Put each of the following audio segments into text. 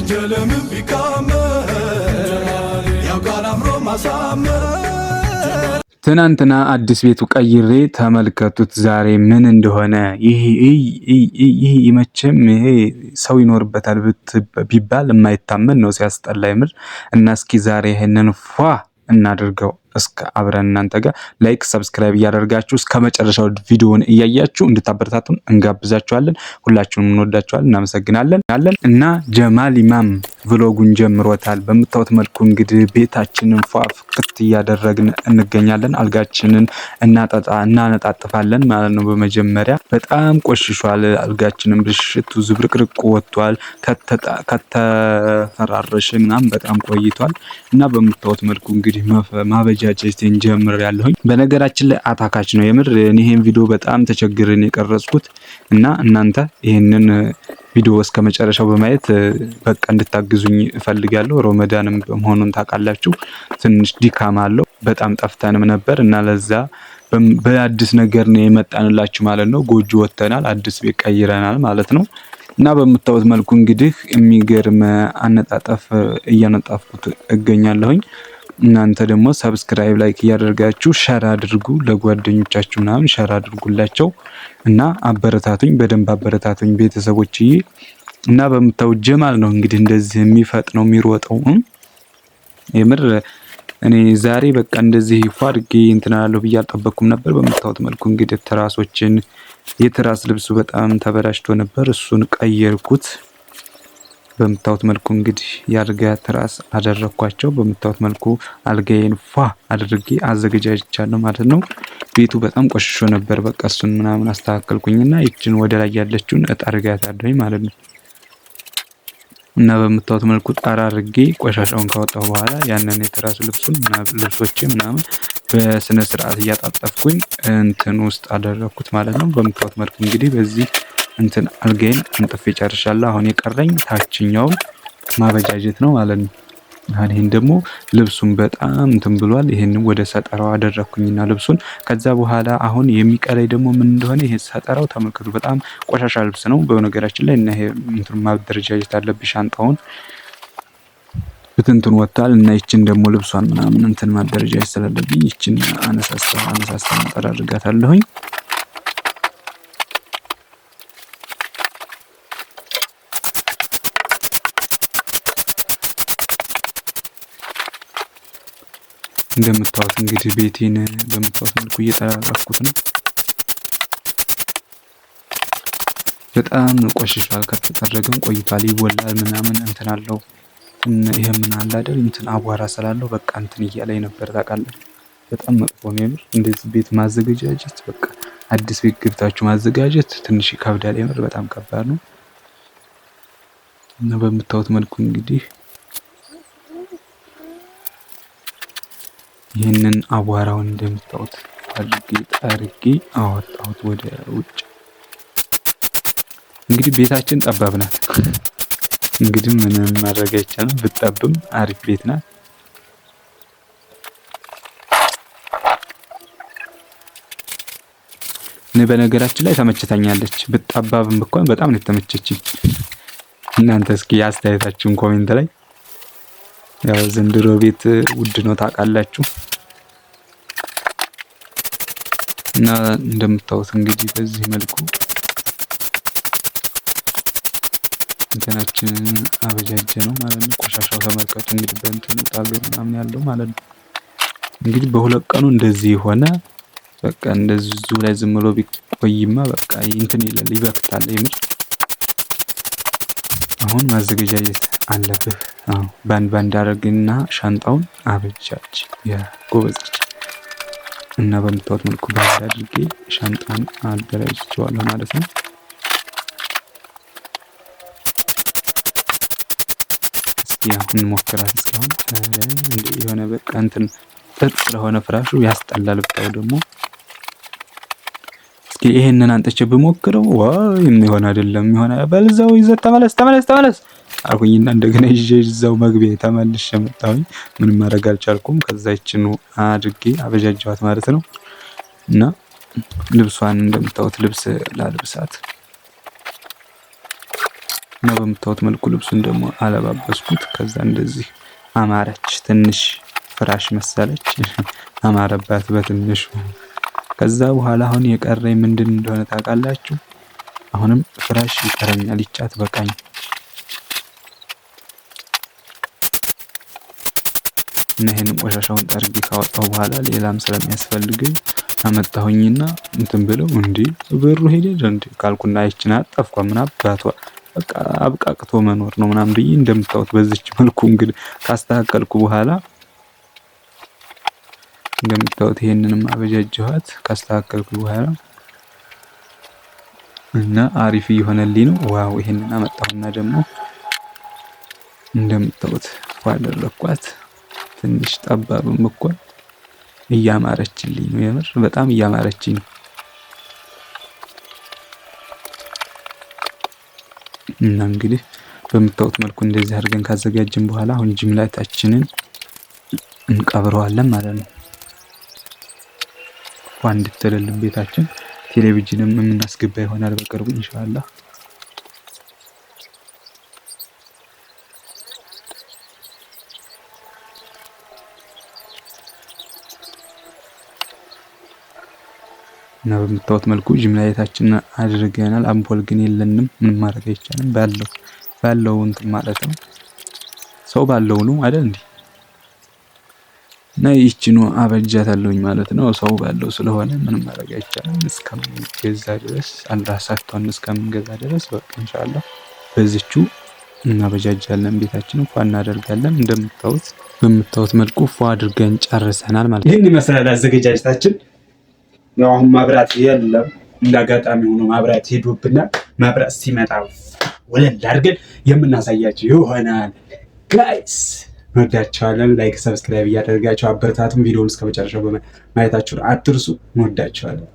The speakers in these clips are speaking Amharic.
ወንጀልም ቢካመር ያው ቃል አምሮ ማሳመር ትናንትና አዲስ ቤቱ ቀይሬ ተመልከቱት ዛሬ ምን እንደሆነ። ይሄ ይመችም ይሄ ሰው ይኖርበታል ቢባል የማይታመን ነው ሲያስጠላ ይምር። እና እስኪ ዛሬ ይሄንን ፏ እናድርገው። እስከ አብረን እናንተ ጋር ላይክ ሰብስክራይብ እያደረጋችሁ እስከ መጨረሻው ቪዲዮውን እያያችሁ እንድታበረታቱን እንጋብዛችኋለን። ሁላችሁንም እንወዳችኋለን፣ እናመሰግናለን። እና ጀማል ኢማም ቭሎጉን ጀምሮታል። በምታዩት መልኩ እንግዲህ ቤታችንን ፏፍክት እያደረግን እንገኛለን። አልጋችንን እናነጣጥፋለን ማለት ነው። በመጀመሪያ በጣም ቆሽሿል አልጋችንን፣ ብሽቱ ዝብርቅርቅ ወጥቷል። ከተፈራረሽ ምናምን በጣም ቆይቷል። እና በምታዩት መልኩ እንግዲህ ማበጃጀትን ጀምሬያለሁኝ። በነገራችን ላይ አታካች ነው የምር። እኔ ይሄን ቪዲዮ በጣም ተቸግረን የቀረጽኩት እና እናንተ ይሄንን ቪዲዮ እስከ መጨረሻው በማየት በቃ እንድታግዙኝ እፈልጋለሁ። ረመዳንም መሆኑን ታውቃላችሁ፣ ትንሽ ድካም አለው። በጣም ጠፍተንም ነበር እና ለዛ በአዲስ ነገር ነው የመጣንላችሁ ማለት ነው። ጎጆ ወተናል፣ አዲስ ቤት ቀይረናል ማለት ነው። እና በምታዩት መልኩ እንግዲህ የሚገርም አነጣጠፍ እያነጣፍኩት እገኛለሁኝ። እናንተ ደግሞ ሰብስክራይብ ላይክ እያደረጋችሁ ሸር አድርጉ፣ ለጓደኞቻችሁ ምናምን ሸር አድርጉላቸው እና አበረታቱኝ፣ በደንብ አበረታቱኝ ቤተሰቦችዬ። እና በምታዩት ጀማል ነው እንግዲህ እንደዚህ የሚፈጥነው የሚሮጠው የምር። እኔ ዛሬ በቃ እንደዚህ ፏርጌ እንትን አለው ብዬ አልጠበቅኩም ነበር። በምታዩት መልኩ እንግዲህ ትራሶችን የትራስ ልብሱ በጣም ተበላሽቶ ነበር፣ እሱን ቀየርኩት። በምታዩት መልኩ እንግዲህ የአልጋ ትራስ አደረኳቸው። በምታዩት መልኩ አልጋዬን ፏ አድርጌ አዘገጃጅቻለሁ ማለት ነው። ቤቱ በጣም ቆሽሾ ነበር። በቃ እሱን ምናምን አስተካከልኩኝና ይችን ወደ ላይ ያለችውን እጠርጋታለሁኝ ማለት ነው። እና በምታዩት መልኩ ጣራ አድርጌ ቆሻሻውን ካወጣሁ በኋላ ያንን የትራስ ልብሱን ልብሶቼ ምናምን በስነ ስርዓት እያጣጠፍኩኝ እንትን ውስጥ አደረኩት ማለት ነው። በምታዩት መልኩ እንግዲህ በዚህ እንትን አልጋዬን አንጥፌ ጨርሻለሁ። አሁን የቀረኝ ታችኛውን ማበጃጀት ነው ማለት ነው። ይሄን ደግሞ ልብሱን በጣም እንትን ብሏል። ይሄንን ወደ ሰጠራው አደረኩኝና ልብሱን ከዛ በኋላ አሁን የሚቀረኝ ደግሞ ምን እንደሆነ ይሄ ሰጠራው ተመልከቱ። በጣም ቆሻሻ ልብስ ነው በነገራችን ላይ እና ይሄ እንትን ማበጃጀት አለብኝ። ሻንጣውን ብትንትን ወጣል እና ይችን ደግሞ ልብሷን ምናምን እንትን ማደረጃጀት ስላለብኝ ይችን አነሳስታ አደርጋታለሁኝ። እንደምታዩት እንግዲህ ቤቴን በምታዩት መልኩ እየተራራፍኩት ነው። በጣም ቆሽሿል፣ ከተጠረገም ቆይቷል፣ ይቦላል ምናምን እንትን አለው። ይሄ ምን አለ አይደል እንትን አቧራ ስላለው በቃ እንትን እያለኝ ነበር ታውቃለህ። በጣም መጥፎ ነው የምር። እንደዚህ ቤት ማዘጋጀት በቃ አዲስ ቤት ገብታችሁ ማዘጋጀት ትንሽ ይከብዳል የምር፣ በጣም ከባድ ነው። እና በምታዩት መልኩ እንግዲህ ይህንን አቧራውን እንደምታዩት አድርጌ ጠርጌ አወጣሁት ወደ ውጭ። እንግዲህ ቤታችን ጠባብ ናት። እንግዲህ ምንም ማድረግ አይቻልም። ብትጠብም አሪፍ ቤት ናት። እኔ በነገራችን ላይ ተመችታኛለች። ብትጠባብም እንኳን በጣም ነው የተመቸችኝ። እናንተ እስኪ አስተያየታችሁን ኮሜንት ላይ። ያው ዘንድሮ ቤት ውድ ነው ታውቃላችሁ። እና እንደምታዩት እንግዲህ በዚህ መልኩ እንትናችንን አበጃጀ ነው ማለት ነው። ቆሻሻው ተመልከቱ እንግዲህ በእንትኑ ጣሉ ምናምን ያለው ማለት ነው። እንግዲህ በሁለት ቀኑ እንደዚህ ሆነ። በቃ እንደዚህ ላይ ዝም ብሎ ቢቆይማ በቃ እንትን ይላል፣ ይበክታል የምር። አሁን ማዘገጃጀት አለብህ። ባንድ አድርግና ሻንጣውን አበጃጅ የጎበዝ። እና በምታዩት መልኩ ባንድ አድርጌ ሻንጣን አደራጅቼዋለሁ ማለት ነው። እስኪ አሁን እንሞክራት። እስካሁን የሆነ በቃ እንትን ጥጥ ስለሆነ ፍራሹ ያስጠላል። ብታው ደግሞ እስኪ ይሄንን አንጥቼ ብሞክረው ዋው የሚሆን አይደለም። የሚሆነ በልዛው ይዘት ተመለስ አልኩኝና እንደገና ይዤ እዛው መግቢያ ተመልሼ መጣሁኝ። ምንም ማድረግ አልቻልኩም። ከዛ ይችኑ አድርጌ አበጃጃዋት ማለት ነው። እና ልብሷን እንደምታዩት ልብስ ላልብሳት እና በምታዩት መልኩ ልብሱን ደግሞ አለባበስኩት። ከዛ እንደዚህ አማረች፣ ትንሽ ፍራሽ መሰለች አማረባት በትንሹ። ከዛ በኋላ አሁን የቀረኝ ምንድን እንደሆነ ታውቃላችሁ? አሁንም ፍራሽ ይቀረኛል። ይቻት በቃኝ እና ይሄንን ቆሻሻውን ጠርጌ ካወጣሁ በኋላ ሌላም ስለሚያስፈልገኝ አመጣሁኝና እንትን ብለው እንዴ ብሩ ሄደ እንዴ ካልኩና አይችን አጠፍኳ። ምን አባቷ በቃ አብቃቅቶ መኖር ነው ምናምን ብዬ እንደምታዩት በዚች መልኩ እንግዲህ ካስተካከልኩ በኋላ እንደምታዩት ይሄንንም አበጃጀኋት ካስተካከልኩ በኋላ እና አሪፍ እየሆነልኝ ነው። ዋው ይሄንን አመጣሁና ደግሞ እንደምታዩት አደረኳት። ትንሽ ጠባብም እኮ እያማረችልኝ ነው። የምር በጣም እያማረችኝ ነው። እና እንግዲህ በምታዩት መልኩ እንደዚህ አድርገን ካዘጋጀን በኋላ አሁን ጅምላታችንን እንቀብረዋለን ማለት ነው። ዋንድ ተደልም ቤታችን ቴሌቪዥንም የምናስገባ ይሆናል በቅርቡ ኢንሻአላህ። እና በምታዩት መልኩ ጅምላታችንን አድርገናል። አምፖል ግን የለንም፣ ምን ማድረግ አይቻልም። ባለው እንትን ማለት ነው። ሰው ባለው ነው አይደል እንዴ? እና ይቺኑ አበጃታለሁኝ ማለት ነው። ሰው ባለው ስለሆነ ምንም ማድረግ አይቻልም። እስከምንገዛ ድረስ አላህ ሳይሆን እስከምንገዛ ድረስ በቃ ኢንሻአላህ በዚቹ እናበጃጃለን። ቤታችንን ፏ እናደርጋለን። በምታዩት መልኩ ፏ አድርገን ጨርሰናል ማለት ነው። ይሄን ይመስላል አዘገጃጀታችን። ያው አሁን መብራት የለም፣ እንዳጋጣሚ ሆኖ መብራት ሄዶብናል። መብራት ሲመጣ ወለል አድርገን የምናሳያችሁ ይሆናል ጋይስ። እንወዳችኋለን። ላይክ ሰብስክራይብ እያደረጋችሁ አበረታቱን። ቪዲዮውን እስከመጨረሻው ማየታችሁን አትርሱ። እንወዳችኋለን።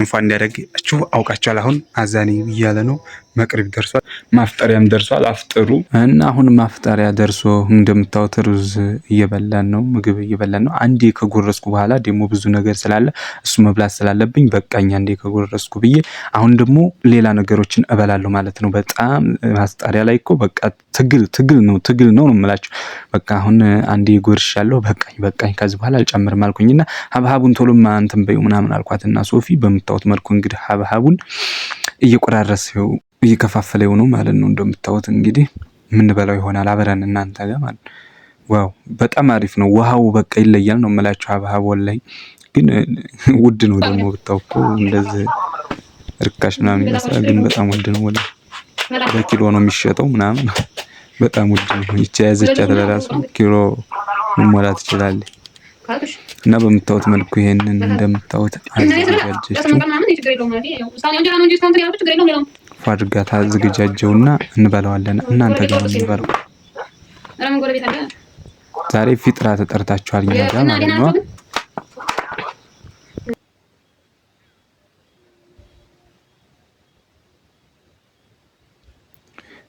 እንኳን እንዲያደርጋችሁ አውቃችኋል። አሁን አዛኔ እያለ ነው። መቅሪብ ደርሷል። ማፍጠሪያም ደርሷል። አፍጥሩ እና አሁን ማፍጠሪያ ደርሶ እንደምታዩት ሩዝ እየበላን ነው፣ ምግብ እየበላን ነው። አንዴ ከጎረስኩ በኋላ ደግሞ ብዙ ነገር ስላለ እሱ መብላት ስላለብኝ በቃኝ አንዴ ከጎረስኩ ብዬ አሁን ደግሞ ሌላ ነገሮችን እበላለሁ ማለት ነው። በጣም ማፍጠሪያ ላይ እኮ በቃ ትግል ነው የምላችሁ። በቃ አሁን አንዴ ጎርሻለሁ፣ በቃኝ ከዚህ በኋላ አልጨምርም አልኩኝና ሀብሀቡን ቶሎማ እንትን በይው ምናምን አልኳትና ሶፊ በምታዩት መልኩ እንግዲህ ሀብሀቡን እየቆራረሰው እየከፋፈለው ነው ማለት ነው። እንደምታዩት እንግዲህ የምንበላው ይሆናል አብረን እናንተ ጋር ማለት ነው። ዋው በጣም አሪፍ ነው። ውሃው በቃ ይለያል ነው የምላችሁ። ሀብሀብ ወላሂ ግን ውድ ነው ደግሞ ብታውቁ። እንደዚህ ርካሽ ምናምን ይመስላል ግን በጣም ውድ ነው። ወላሂ በኪሎ ነው የሚሸጠው ምናምን በጣም ውድ ነው። ይቺ ያዘቻት ለራሱ ኪሎ መሞላ ትችላለች። እና በምታዩት መልኩ ይሄንን እንደምታዩት አዘጋጀችው አድርጋ ታዘጋጀውና እንበላዋለን። እናንተ ጋር ነው እንበላው። ዛሬ ፊጥራ ተጠርታችኋል እኛ ጋር ማለት ነው።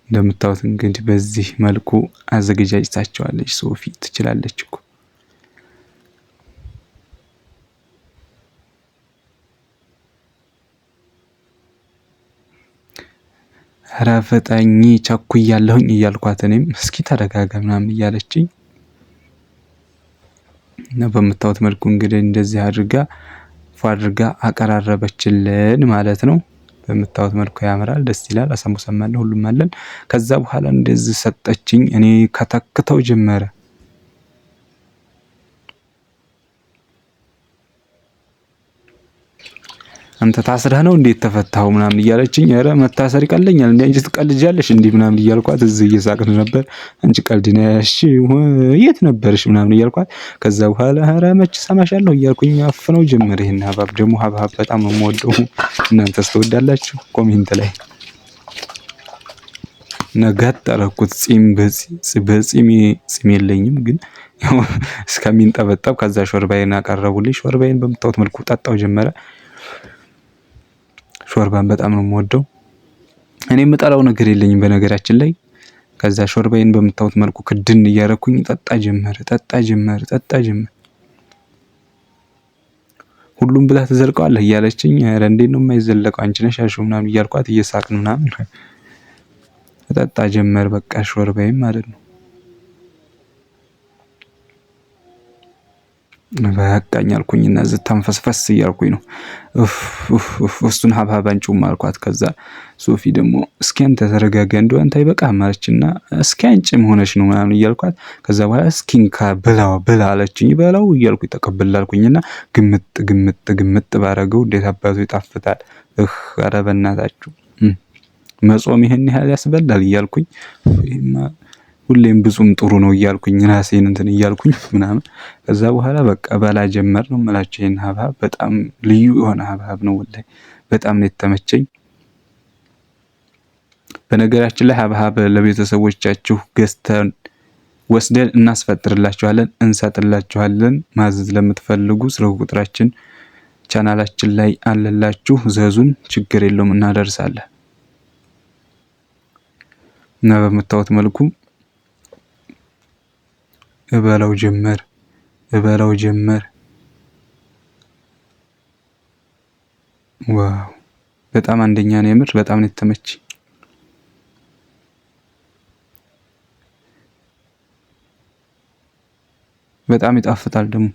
እንደምታዩት እንግዲህ በዚህ መልኩ አዘጋጅታችኋለች። ሶፊ ትችላለች እኮ ረፈጠኝ ቸኩያለሁኝ እያልኳት እኔም እስኪ ተረጋጋ ምናምን እያለችኝ እና በምታዩት መልኩ እንግዲህ እንደዚህ አድርጋ አቀራረበችልን ማለት ነው። በምታዩት መልኩ ያምራል፣ ደስ ይላል። አሳሙሳም አለ ሁሉም አለን። ከዛ በኋላ እንደዚህ ሰጠችኝ። እኔ ከተክተው ጀመረ። አንተ ታስረህ ነው እንዴት ተፈታው ምናምን እያለችኝ፣ ኧረ መታሰር ይቀለኛል እንዴ አንቺ ትቀልጃለሽ እንዴ ምናምን እያልኳት እዚህ እየሳቅን ነበር። አንቺ ቀልድ ነሽ የት ነበርሽ ምናምን እያልኳት፣ ከዛ በኋላ ኧረ መች ሰማሻለሁ እያልኩኝ አፍነው ጀመረ። ይሄን ሀብሀብ ደግሞ ሀብሀብ በጣም ነው የምወደው። እናንተስ ትወዳላችሁ? ኮሜንት ላይ ነጋት ጠረኩት። ጺም የለኝም ግን እስከሚንጠበጠብ። ከዛ ሾርባዬን አቀረቡልኝ። ሾርባዬን በምታዩት መልኩ ጠጣው ጀመረ። ሾርባን በጣም ነው የምወደው። እኔ የምጠላው ነገር የለኝም በነገራችን ላይ። ከዛ ሾርባዬን በምታዩት መልኩ ክድን እያረኩኝ ጠጣ ጀመረ። ሁሉም ብላ ተዘልቀዋለህ እያለችኝ፣ ኧረ እንዴት ነው የማይዘለቀው አንቺ ነሽ ያልሽው ምናምን እያልኳት እየሳቅን ምናምን እጠጣ ጀመር። በቃ ሾርባዬም ማለት ነው። በቃኝ አልኩኝና ተንፈስፈስ እያልኩኝ ነው። እሱን ሀብሀብ አንጪውም አልኳት። ከዛ ሶፊ ደግሞ እስኪ አንተ ተረጋጋ፣ እንደው አንተ አይበቃህም አለችና እስኪ አንቺም ሆነሽ ነው ምናምን እያልኳት ከዛ በኋላ እስኪ እንካ ብላ አለችኝ። በላው እያልኩኝ ተቀበላልኩኝና ግምጥ ባረገው እንዴት አባቱ ይጣፍጣል። ኧረ በእናታችሁ መጾም ይሄን ያህል ያስበላል እያልኩኝ ሁሌም ብዙም ጥሩ ነው እያልኩኝ ራሴን እንትን እያልኩኝ ምናምን ከዛ በኋላ በቃ በላ ጀመር ነው የምላችሁ። ይሄን ሀብሀብ በጣም ልዩ የሆነ ሀብሀብ ነው ወላሂ በጣም ነው የተመቸኝ። በነገራችን ላይ ሀብሀብ ለቤተሰቦቻችሁ ገዝተን ወስደን እናስፈጥርላችኋለን፣ እንሰጥላችኋለን። ማዘዝ ለምትፈልጉ ስልክ ቁጥራችን ቻናላችን ላይ አለላችሁ፣ ዘዙን፣ ችግር የለውም እናደርሳለን። እና በምታዩት መልኩ እበላው ጀመር። ዋው በጣም አንደኛ ነው የምር በጣም ነው የተመቸኝ። በጣም ይጣፍጣል ደግሞ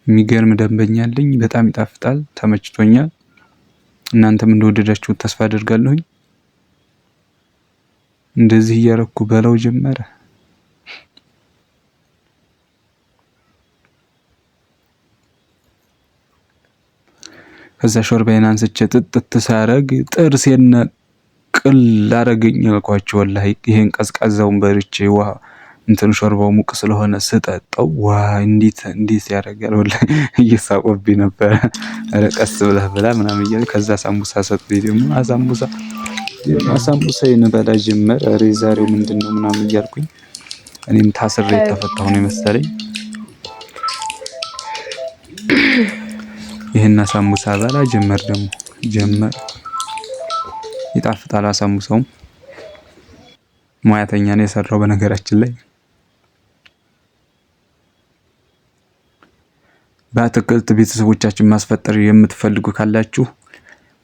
የሚገርም ደንበኛ አለኝ። በጣም ይጣፍጣል፣ ተመችቶኛል። እናንተም እንደወደዳችሁት ተስፋ አደርጋለሁኝ። እንደዚህ እያረኩ በላው ጀመረ። ከዛ ሾርባዬን አንስቼ ጥጥት ሳረግ ጥርሴን ቅል አረገኝ አልኳችሁ ወላሂ። ይሄን ቀዝቃዛውን በርቼ ውሃ እንትን ሾርባው ሙቅ ስለሆነ ስጠጣው ዋ እንዴት ያደርጋል ወላሂ እየሳቆብኝ ነበር። ኧረ ቀስ ብለህ ብላ ምናምን እያለ ከዛ ሳምቡሳ ሰጡኝ። ደግሞ አሳምቡሳዬን በላ ጀመር። ኧረ ዛሬው ምንድነው ምናምን እያልኩኝ እኔም ታስሬ የተፈታሁ ነው የመሰለኝ። ይሄን አሳምቡሳ በላ ጀመር። ይጣፍጣል አሳምቡሳውም። ሙያተኛ ነው የሰራው በነገራችን ላይ። በአትክልት ቤተሰቦቻችን ማስፈጠር የምትፈልጉ ካላችሁ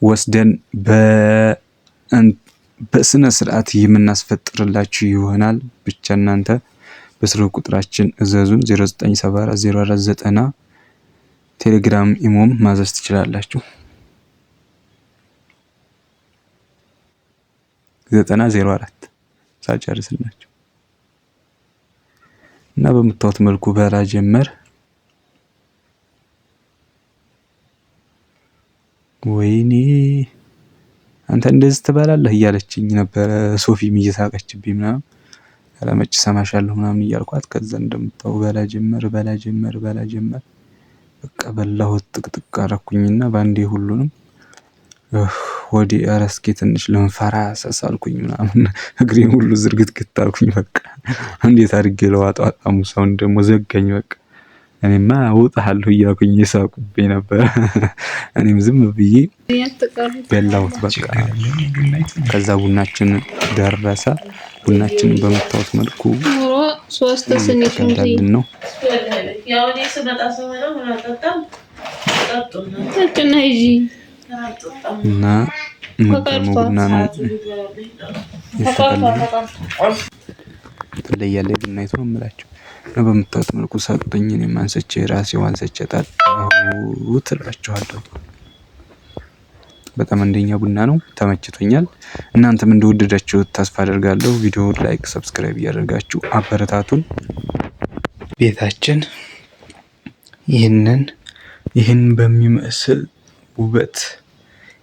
ወስደን በስነ ስርዓት የምናስፈጥርላችሁ ይሆናል። ብቻ እናንተ በስልክ ቁጥራችን እዘዙን 09740490 ቴሌግራም ኢሞም ማዘዝ ትችላላችሁ። 9004 ሳጨርስላችሁ እና በምታዩት መልኩ በላ ጀመር። ወይኔ አንተ እንደዚህ ትበላለህ እያለችኝ ነበረ። ሶፊም እየሳቀችብኝ ምናምን አላመጭ ሰማሻለሁ ምናምን እያልኳት ከዛ እንደምታው በላ ጀመር። በቃ በላሁት ጥቅጥቅ አረኩኝና ባንዴ ሁሉንም ወዲ አረስኪ ትንሽ ለንፈራሰስ አልኩኝ ምናምን እግሬን ሁሉ ዝርግትግት አልኩኝ። በቃ እንዴት አድርጌ ለዋጣው አሳምቡሳውን ደግሞ ዘጋኝ። በቃ እኔማ እውጣለሁ እያልኩኝ እየሳቁብኝ ነበር። እኔም ዝም ብዬ በላሁት በቃ። ከዛ ቡናችን ደረሰ። ቡናችንን በምታዩት መልኩ ሶስት ስኒት ነው እና ቡና ነው ትለያለች ቡናይቱ ነው የምላቸው። እና በምታዩት መልኩ ሰጡኝ። እኔም አንስቼ ራሴው አንስቼ ጠጣሁት እላችኋለሁ። በጣም አንደኛ ቡና ነው፣ ተመችቶኛል። እናንተም እንደወደዳችሁት ተስፋ አደርጋለሁ። ቪዲዮውን ላይክ፣ ሰብስክራይብ እያደረጋችሁ አበረታቱን። ቤታችን ይህን በሚመስል ውበት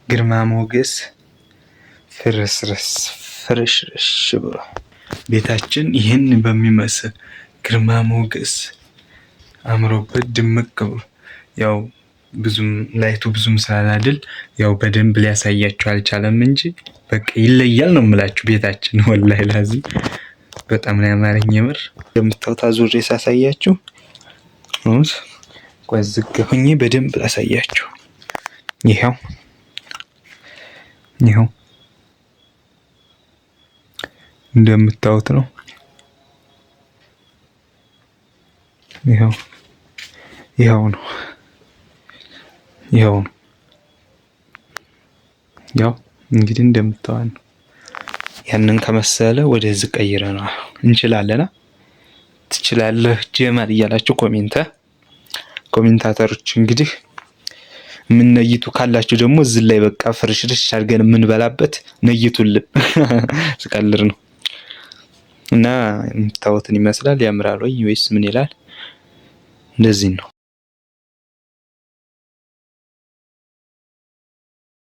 ግርማ ሞገስ ፍርሽርሽ ብሎ ቤታችን ይህን በሚመስል ግርማ ሞገስ አምሮበት ድምቅ ብሎ ያው ላይቱ ብዙም ስላላድል ያው በደንብ ሊያሳያችሁ አልቻለም እንጂ በቃ ይለያል ነው የምላችሁ ቤታችን። ወላሂ ላዚም በጣም ነው ያማረኝ የምር። እንደምታዩት አዙሬ ሳሳያችሁ ቆዝግ ሆኜ በደንብ ላሳያችሁ። ይሄው እንደምታዩት ነው። ይሄው ነው። ያው እንግዲህ እንደምታዩት ነው። ያንን ከመሰለ ወደዚህ ቀይረና እንችላለና ትችላለህ ጀማል እያላችሁ ኮሜንታተሮች እንግዲህ ምን ነይቱ ካላችሁ ደግሞ እዚህ ላይ በቃ ፍርሽርሽ አድርገን የምንበላበት ነይቱልን። ስቀልር ነው እና የምታዩትን ይመስላል። ያምራል ወይስ ምን ይላል? እንደዚህ ነው።